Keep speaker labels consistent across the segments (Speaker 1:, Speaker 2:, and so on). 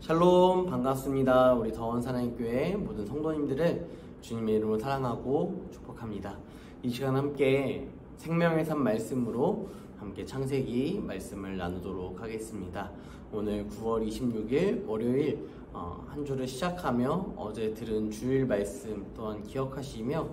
Speaker 1: 샬롬, 반갑습니다. 우리 더원사랑교회 모든 성도님들을 주님의 이름으로 사랑하고 축복합니다. 이 시간 함께 생명의 산 말씀으로 함께 창세기 말씀을 나누도록 하겠습니다. 오늘 9월 26일 월요일 한 주를 시작하며 어제 들은 주일 말씀 또한 기억하시며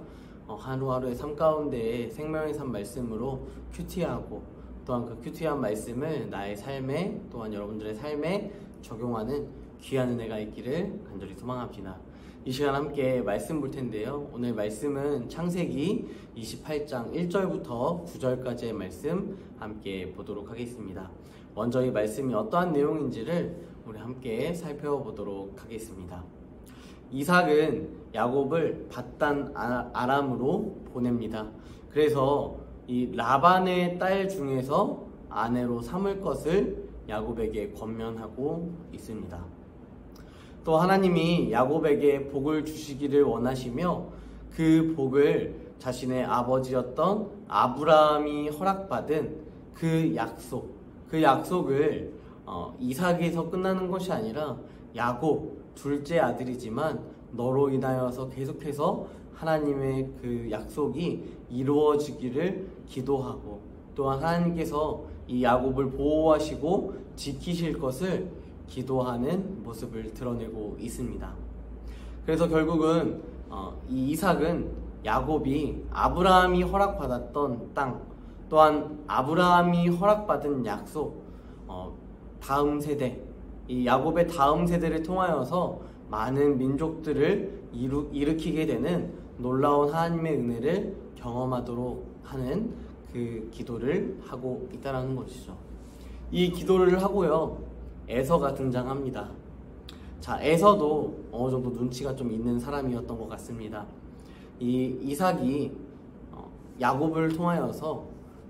Speaker 1: 하루하루의 삶 가운데 생명의 산 말씀으로 큐티하고 또한 그 큐티한 말씀을 나의 삶에 또한 여러분들의 삶에 적용하는 귀한 은혜가 있기를 간절히 소망합니다. 이 시간 함께 말씀 볼 텐데요. 오늘 말씀은 창세기 28장 1절부터 9절까지의 말씀 함께 보도록 하겠습니다. 먼저 이 말씀이 어떠한 내용인지를 우리 함께 살펴보도록 하겠습니다. 이삭은 야곱을 밧단 아람으로 보냅니다. 그래서 이 라반의 딸 중에서 아내로 삼을 것을 야곱에게 권면하고 있습니다. 또 하나님이 야곱에게 복을 주시기를 원하시며 그 복을 자신의 아버지였던 아브라함이 허락받은 그 약속을 이삭에서 끝나는 것이 아니라 야곱 둘째 아들이지만 너로 인하여서 계속해서 하나님의 그 약속이 이루어지기를 기도하고 또한 하나님께서 이 야곱을 보호하시고 지키실 것을 기도하는 모습을 드러내고 있습니다. 그래서 결국은 이 이삭은 야곱이 아브라함이 허락받았던 땅 또한 아브라함이 허락받은 약속 다음 세대 이 야곱의 다음 세대를 통하여서 많은 민족들을 일으키게 되는 놀라운 하나님의 은혜를 경험하도록 하는 그 기도를 하고 있다는 것이죠. 이 기도를 하고요, 에서가 등장합니다. 자, 에서도 어느 정도 눈치가 좀 있는 사람이었던 것 같습니다. 이 이삭이 야곱을 통하여서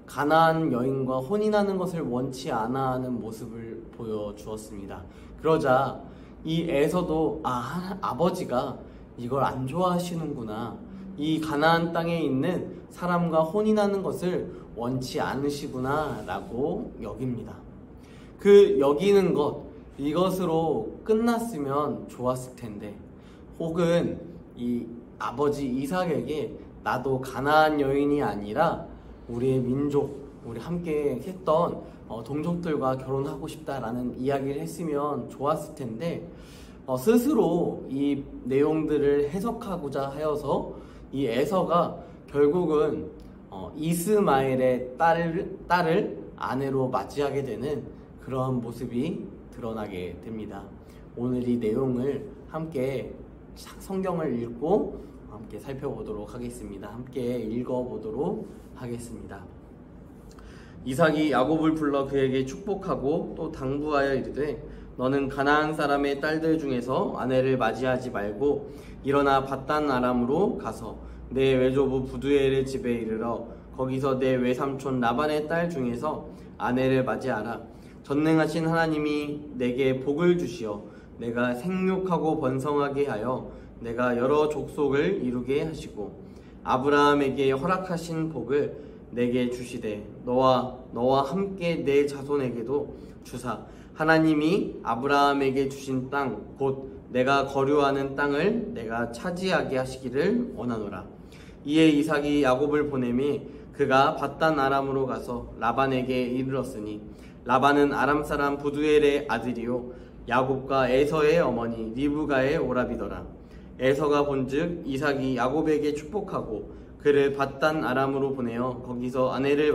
Speaker 1: 가나안 여인과 혼인하는 것을 원치 않아 하는 모습을 보여주었습니다. 그러자 이 에서도 아버지가 이걸 안 좋아하시는구나, 이 가나안 땅에 있는 사람과 혼인하는 것을 원치 않으시구나 라고 여깁니다. 그 여기는 이것으로 끝났으면 좋았을 텐데, 혹은 이 아버지 이삭에게 나도 가나안 여인이 아니라 우리의 민족, 우리 함께 했던 동족들과 결혼하고 싶다라는 이야기를 했으면 좋았을 텐데, 스스로 이 내용들을 해석하고자 하여서 이 에서가 결국은 이스마엘의 딸을 아내로 맞이하게 되는 그러한 모습이 드러나게 됩니다. 오늘 이 내용을 함께 성경을 읽고 함께 살펴보도록 하겠습니다. 함께 읽어보도록 하겠습니다. 이삭이 야곱을 불러 그에게 축복하고 또 당부하여 이르되 너는 가나안 사람의 딸들 중에서 아내를 맞이하지 말고 일어나 밧단 아람으로 가서 내 외조부 부두엘의 집에 이르러 거기서 내 외삼촌 라반의 딸 중에서 아내를 맞이하라. 전능하신 하나님이 내게 복을 주시어 내가 생육하고 번성하게 하여 내가 여러 족속을 이루게 하시고 아브라함에게 허락하신 복을 내게 주시되 너와 함께 내 자손에게도 주사 하나님이 아브라함에게 주신 땅 곧 내가 거류하는 땅을 내가 차지하게 하시기를 원하노라. 이에 이삭이 야곱을 보내매 그가 밧단 아람으로 가서 라반에게 이르렀으니 라반은 아람 사람 부두엘의 아들이요 야곱과 에서의 어머니 리브가의 오라비더라. 에서가 본즉 이삭이 야곱에게 축복하고 그를 밧단 아람으로 보내어 거기서 아내를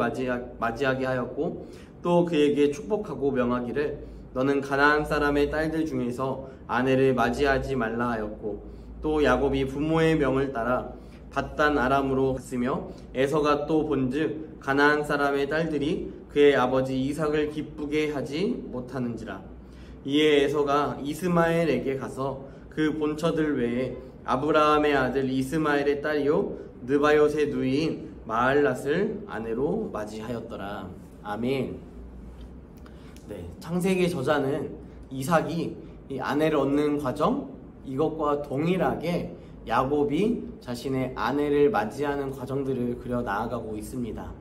Speaker 1: 맞이하게 하였고 또 그에게 축복하고 명하기를 너는 가나안 사람의 딸들 중에서 아내를 맞이하지 말라 하였고 또 야곱이 부모의 명을 따라 밧단 아람으로 갔으며 에서가 또 본즉 가나안 사람의 딸들이 그의 아버지 이삭을 기쁘게 하지 못하는지라. 이에 에서가 이스마엘에게 가서 그 본처들 외에 아브라함의 아들 이스마엘의 딸이요 느바요의 누이인 마할랏을 아내로 맞이하였더라. 아멘. 네, 창세기의 저자는 이삭이 이 아내를 얻는 과정, 이것과 동일하게 야곱이 자신의 아내를 맞이하는 과정들을 그려 나아가고 있습니다.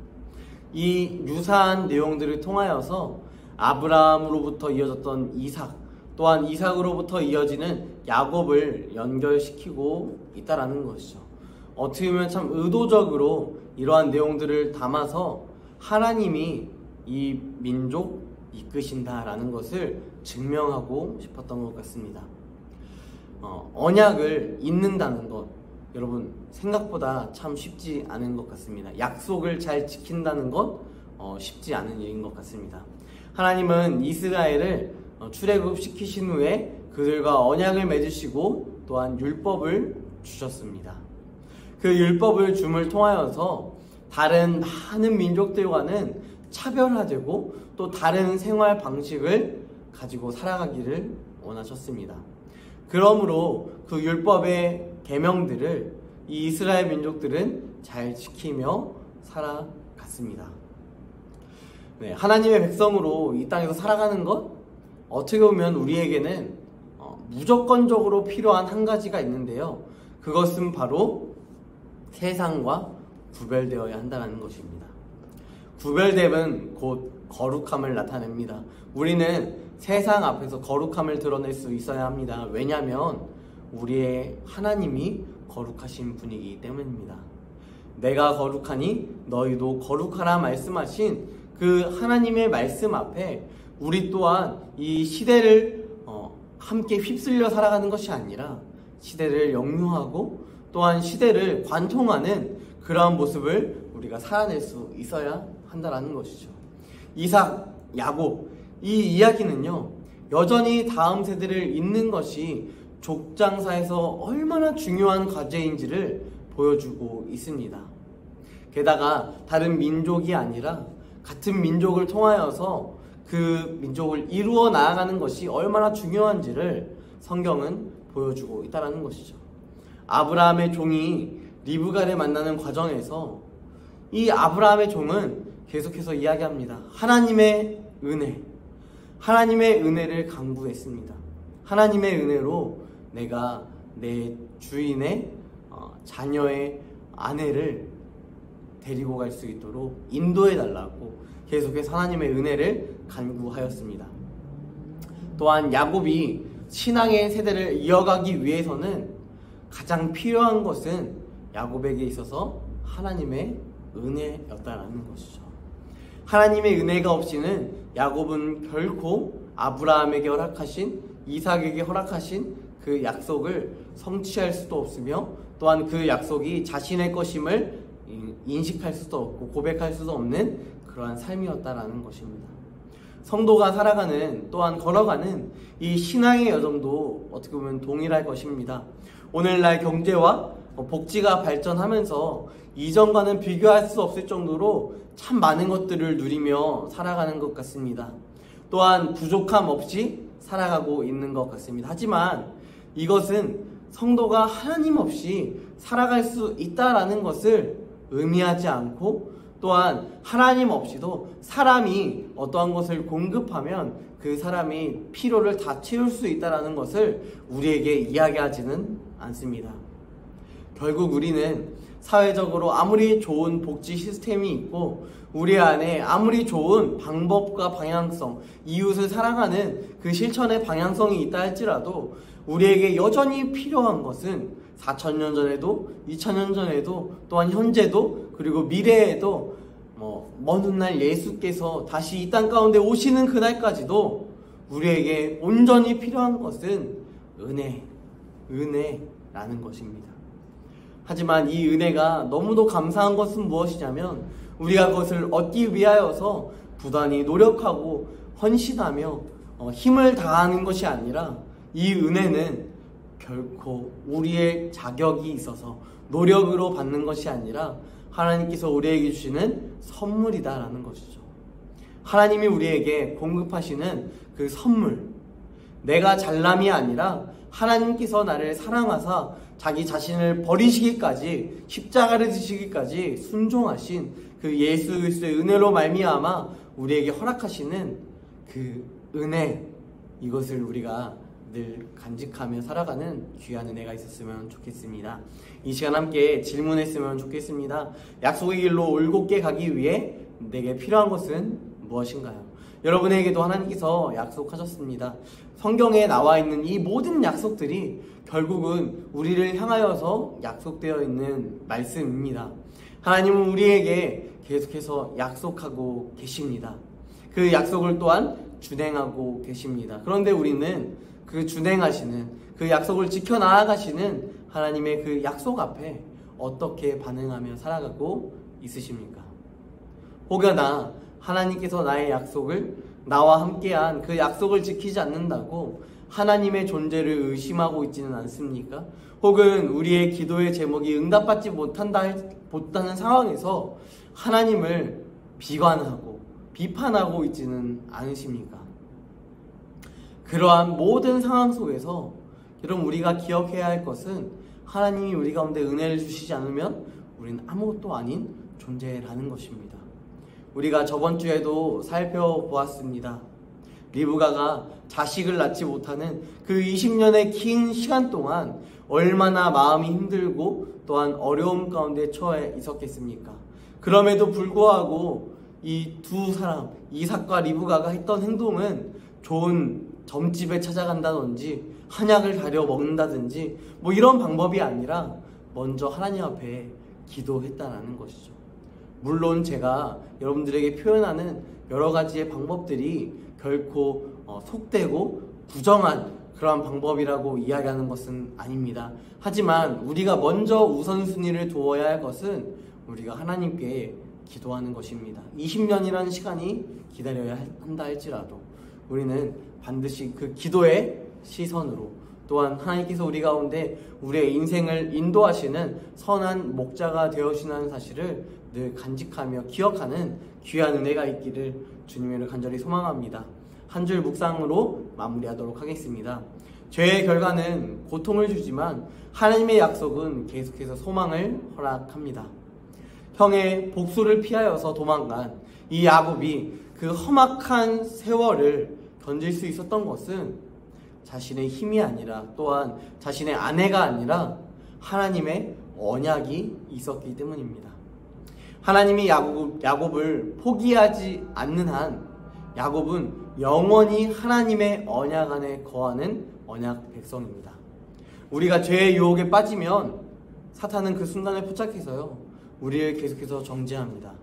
Speaker 1: 이 유사한 내용들을 통하여서 아브라함으로부터 이어졌던 이삭, 또한 이삭으로부터 이어지는 야곱을 연결시키고 있다라는 것이죠. 어떻게 보면 참 의도적으로 이러한 내용들을 담아서 하나님이 이 민족 이끄신다라는 것을 증명하고 싶었던 것 같습니다. 언약을 잇는다는 것, 여러분 생각보다 참 쉽지 않은 것 같습니다. 약속을 잘 지킨다는 것 쉽지 않은 일인 것 같습니다. 하나님은 이스라엘을 출애굽시키신 후에 그들과 언약을 맺으시고 또한 율법을 주셨습니다. 그 율법을 줌을 통하여서 다른 많은 민족들과는 차별화되고 또 다른 생활 방식을 가지고 살아가기를 원하셨습니다. 그러므로 그 율법의 계명들을 이 이스라엘 민족들은 잘 지키며 살아갔습니다. 네, 하나님의 백성으로 이 땅에서 살아가는 것, 어떻게 보면 우리에게는 무조건적으로 필요한 한 가지가 있는데요. 그것은 바로 세상과 구별되어야 한다는 것입니다. 구별됨은 곧 거룩함을 나타냅니다. 우리는 세상 앞에서 거룩함을 드러낼 수 있어야 합니다. 왜냐하면 우리의 하나님이 거룩하신 분이기 때문입니다. 내가 거룩하니 너희도 거룩하라 말씀하신 그 하나님의 말씀 앞에 우리 또한 이 시대를 함께 휩쓸려 살아가는 것이 아니라 시대를 역류하고 또한 시대를 관통하는 그러한 모습을 우리가 살아낼 수 있어야 한다는 것이죠. 이삭, 야곱, 이 이야기는요, 여전히 다음 세대를 잇는 것이 족장사에서 얼마나 중요한 과제인지를 보여주고 있습니다. 게다가 다른 민족이 아니라 같은 민족을 통하여서 그 민족을 이루어 나아가는 것이 얼마나 중요한지를 성경은 보여주고 있다는 것이죠. 아브라함의 종이 리브가를 만나는 과정에서 이 아브라함의 종은 계속해서 이야기합니다. 하나님의 은혜를 강구했습니다. 하나님의 은혜로 내가 내 주인의 자녀의 아내를 데리고 갈 수 있도록 인도해 달라고 계속해서 하나님의 은혜를 간구하였습니다. 또한 야곱이 신앙의 세대를 이어가기 위해서는 가장 필요한 것은 야곱에게 있어서 하나님의 은혜였다라는 것이죠. 하나님의 은혜가 없이는 야곱은 결코 아브라함에게 허락하신, 이삭에게 허락하신 그 약속을 성취할 수도 없으며 또한 그 약속이 자신의 것임을 인식할 수도 없고 고백할 수도 없는 그러한 삶이었다라는 것입니다. 성도가 살아가는, 또한 걸어가는 이 신앙의 여정도 어떻게 보면 동일할 것입니다. 오늘날 경제와 복지가 발전하면서 이전과는 비교할 수 없을 정도로 참 많은 것들을 누리며 살아가는 것 같습니다. 또한 부족함 없이 살아가고 있는 것 같습니다. 하지만 이것은 성도가 하나님 없이 살아갈 수 있다라는 것을 의미하지 않고, 또한 하나님 없이도 사람이 어떠한 것을 공급하면 그 사람이 필요를 다 채울 수 있다는 것을 우리에게 이야기하지는 않습니다. 결국 우리는 사회적으로 아무리 좋은 복지 시스템이 있고 우리 안에 아무리 좋은 방법과 방향성, 이웃을 사랑하는 그 실천의 방향성이 있다 할지라도 우리에게 여전히 필요한 것은 4,000년 전에도 2,000년 전에도 또한 현재도 그리고 미래에도 먼 훗날 예수께서 다시 이 땅 가운데 오시는 그날까지도 우리에게 온전히 필요한 것은 은혜라는 것입니다. 하지만 이 은혜가 너무도 감사한 것은 무엇이냐면 우리가 그것을 얻기 위하여서 부단히 노력하고 헌신하며 힘을 다하는 것이 아니라 이 은혜는 결코 우리의 자격이 있어서 노력으로 받는 것이 아니라 하나님께서 우리에게 주시는 선물이다라는 것이죠. 하나님이 우리에게 공급하시는 그 선물, 내가 잘남이 아니라 하나님께서 나를 사랑하사 자기 자신을 버리시기까지, 십자가를 지시기까지 순종하신 그 예수 그리스도의 은혜로 말미암아 우리에게 허락하시는 그 은혜, 이것을 우리가 늘 간직하며 살아가는 귀한 은혜가 있었으면 좋겠습니다. 이 시간 함께 질문했으면 좋겠습니다. 약속의 길로 올곧게 가기 위해 내게 필요한 것은 무엇인가요? 여러분에게도 하나님께서 약속하셨습니다. 성경에 나와 있는 이 모든 약속들이 결국은 우리를 향하여서 약속되어 있는 말씀입니다. 하나님은 우리에게 계속해서 약속하고 계십니다. 그 약속을 또한 준행하고 계십니다. 그런데 우리는 그 준행하시는, 그 약속을 지켜나가시는 하나님의 그 약속 앞에 어떻게 반응하며 살아가고 있으십니까? 혹여나 하나님께서 나의 약속을, 나와 함께한 그 약속을 지키지 않는다고 하나님의 존재를 의심하고 있지는 않습니까? 혹은 우리의 기도의 제목이 응답받지 못하는 상황에서 하나님을 비관하고 비판하고 있지는 않으십니까? 그러한 모든 상황 속에서 여러분, 우리가 기억해야 할 것은 하나님이 우리 가운데 은혜를 주시지 않으면 우리는 아무것도 아닌 존재라는 것입니다. 우리가 저번 주에도 살펴보았습니다. 리브가가 자식을 낳지 못하는 그 20년의 긴 시간 동안 얼마나 마음이 힘들고 또한 어려움 가운데 처해 있었겠습니까? 그럼에도 불구하고 이 두 사람, 이삭과 리브가가 했던 행동은 좋은 점집에 찾아간다든지 한약을 다려 먹는다든지 뭐 이런 방법이 아니라 먼저 하나님 앞에 기도했다라는 것이죠. 물론 제가 여러분들에게 표현하는 여러 가지의 방법들이 결코 속되고 부정한 그러한 방법이라고 이야기하는 것은 아닙니다. 하지만 우리가 먼저 우선순위를 두어야 할 것은 우리가 하나님께 기도하는 것입니다. 20년이라는 시간이 기다려야 한다 할지라도 우리는 반드시 그 기도의 시선으로, 또한 하나님께서 우리 가운데 우리의 인생을 인도하시는 선한 목자가 되어주시는 사실을 늘 간직하며 기억하는 귀한 은혜가 있기를 주님을 간절히 소망합니다. 한 줄 묵상으로 마무리하도록 하겠습니다. 죄의 결과는 고통을 주지만 하나님의 약속은 계속해서 소망을 허락합니다. 형의 복수를 피하여서 도망간 이 야곱이 그 험악한 세월을 견딜 수 있었던 것은 자신의 힘이 아니라, 또한 자신의 아내가 아니라 하나님의 언약이 있었기 때문입니다. 하나님이 야곱을 포기하지 않는 한 야곱은 영원히 하나님의 언약 안에 거하는 언약 백성입니다. 우리가 죄의 유혹에 빠지면 사탄은 그 순간을 포착해서요, 우리를 계속해서 정죄합니다.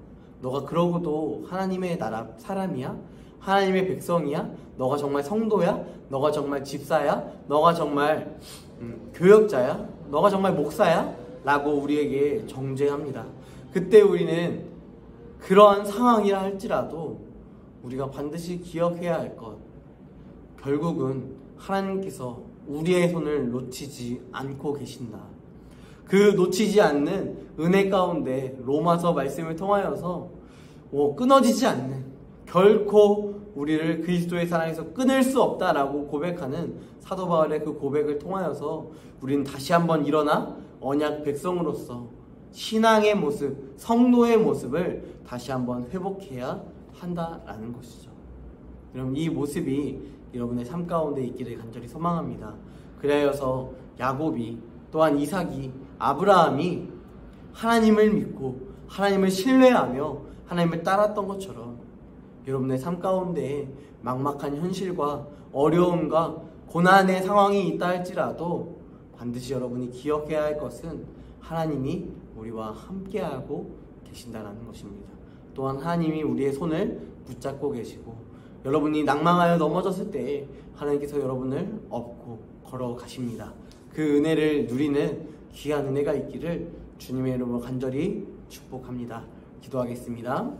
Speaker 1: 너가 그러고도 하나님의 나라 사람이야? 하나님의 백성이야? 너가 정말 성도야? 너가 정말 집사야? 너가 정말 교역자야? 너가 정말 목사야? 라고 우리에게 정죄합니다. 그때 우리는 그러한 상황이라 할지라도 우리가 반드시 기억해야 할 것, 결국은 하나님께서 우리의 손을 놓치지 않고 계신다. 그 놓치지 않는 은혜 가운데 로마서 말씀을 통하여서 끊어지지 않는, 결코 우리를 그리스도의 사랑에서 끊을 수 없다라고 고백하는 사도 바울의 그 고백을 통하여서 우리는 다시 한번 일어나 언약 백성으로서 신앙의 모습, 성도의 모습을 다시 한번 회복해야 한다라는 것이죠. 여러분, 이 모습이 여러분의 삶 가운데 있기를 간절히 소망합니다. 그래서 야곱이, 또한 이삭이, 아브라함이 하나님을 믿고 하나님을 신뢰하며 하나님을 따랐던 것처럼 여러분의 삶 가운데 막막한 현실과 어려움과 고난의 상황이 있다 할지라도 반드시 여러분이 기억해야 할 것은 하나님이 우리와 함께하고 계신다는 것입니다. 또한 하나님이 우리의 손을 붙잡고 계시고, 여러분이 낭망하여 넘어졌을 때 하나님께서 여러분을 업고 걸어가십니다. 그 은혜를 누리는 귀한 은혜가 있기를 주님의 이름으로 간절히 축복합니다. 기도하겠습니다.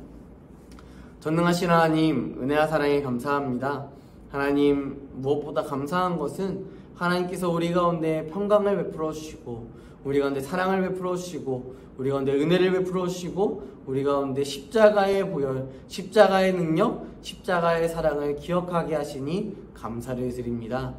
Speaker 1: 전능하신 하나님, 은혜와 사랑에 감사합니다. 하나님, 무엇보다 감사한 것은 하나님께서 우리 가운데 평강을 베풀어 주시고, 우리 가운데 사랑을 베풀어 주시고, 우리 가운데 은혜를 베풀어 주시고, 우리 가운데 십자가의 보혈, 십자가의 능력, 십자가의 사랑을 기억하게 하시니 감사를 드립니다.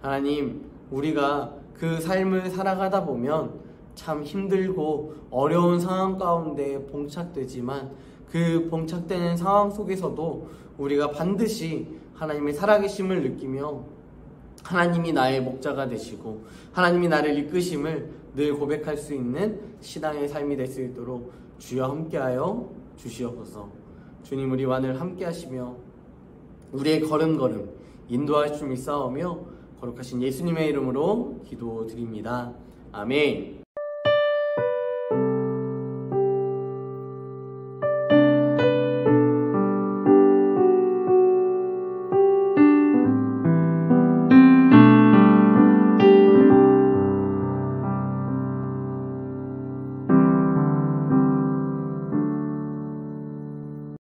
Speaker 1: 하나님, 우리가 그 삶을 살아가다 보면 참 힘들고 어려운 상황 가운데 봉착되지만, 그 봉착되는 상황 속에서도 우리가 반드시 하나님의 살아계심을 느끼며 하나님이 나의 목자가 되시고 하나님이 나를 이끄심을 늘 고백할 수 있는 신앙의 삶이 될 수 있도록 주여 함께하여 주시옵소서. 주님 우리와 늘 함께 하시며 우리의 걸음걸음 인도하심이 싸우며 거룩하신 예수님의 이름으로 기도드립니다. 아멘.